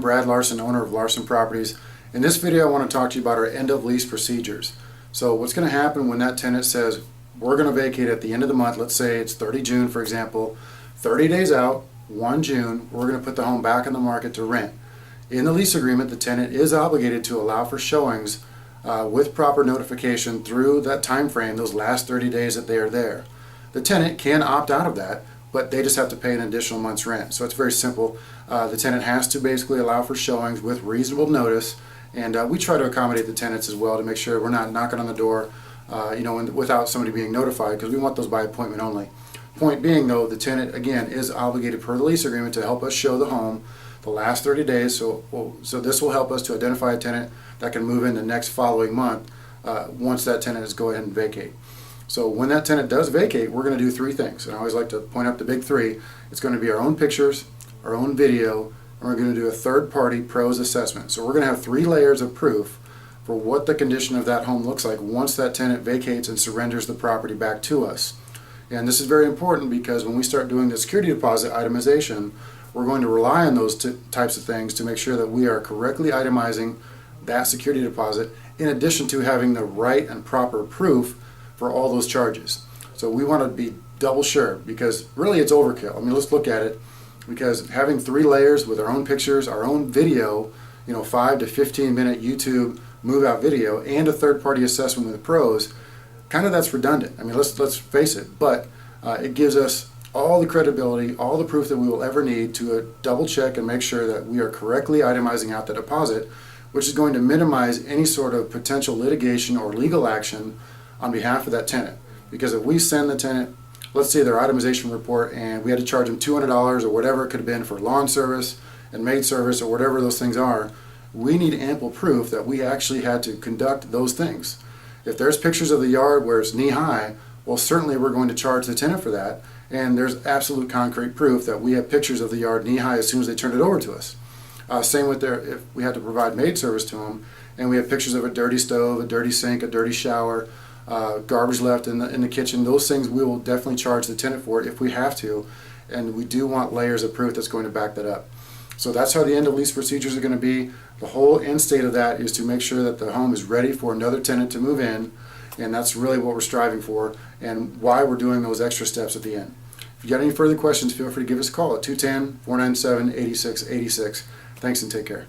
Brad Larsen, owner of Larsen Properties. In this video I want to talk to you about our end of lease procedures. So what's going to happen when that tenant says we're going to vacate at the end of the month, let's say it's 30 June for example, 30 days out, 1 June, we're going to put the home back on the market to rent. In the lease agreement, the tenant is obligated to allow for showings with proper notification through that time frame, those last 30 days that they are there. The tenant can opt out of that, but they just have to pay an additional month's rent. So it's very simple. The tenant has to basically allow for showings with reasonable notice, and we try to accommodate the tenants as well to make sure we're not knocking on the door without somebody being notified, because we want those by appointment only. Point being though, the tenant again is obligated per the lease agreement to help us show the home the last 30 days, so this will help us to identify a tenant that can move in the next following month once that tenant is go ahead and vacate. So when that tenant does vacate, we're going to do 3 things, and I always like to point out the big 3. It's going to be our own pictures, our own video, and we're going to do a third-party pros assessment. So we're going to have 3 layers of proof for what the condition of that home looks like once that tenant vacates and surrenders the property back to us. And this is very important because when we start doing the security deposit itemization, we're going to rely on those types of things to make sure that we are correctly itemizing that security deposit, in addition to having the right and proper proof for all those charges. So we want to be double sure, because really it's overkill. I mean, let's look at it, because having 3 layers with our own pictures, our own video, 5 to 15 minute YouTube move out video, and a third party assessment with the pros, kind of that's redundant. I mean, let's face it, but it gives us all the credibility, all the proof that we will ever need to double check and make sure that we are correctly itemizing out the deposit, which is going to minimize any sort of potential litigation or legal action on behalf of that tenant. Because if we send the tenant, let's say their itemization report, and we had to charge them $200 or whatever it could have been for lawn service and maid service or whatever those things are, we need ample proof that we actually had to conduct those things. If there's pictures of the yard where it's knee high, well, certainly we're going to charge the tenant for that, and there's absolute concrete proof that we have pictures of the yard knee high as soon as they turn it over to us. Same with if we had to provide maid service to them and we have pictures of a dirty stove, a dirty sink, a dirty shower, garbage left in the kitchen, those things we will definitely charge the tenant for if we have to, and we do want layers of proof that's going to back that up. So that's how the end of lease procedures are going to be. The whole end state of that is to make sure that the home is ready for another tenant to move in, and that's really what we're striving for and why we're doing those extra steps at the end. If you got any further questions, feel free to give us a call at 210-497-8686. Thanks and take care.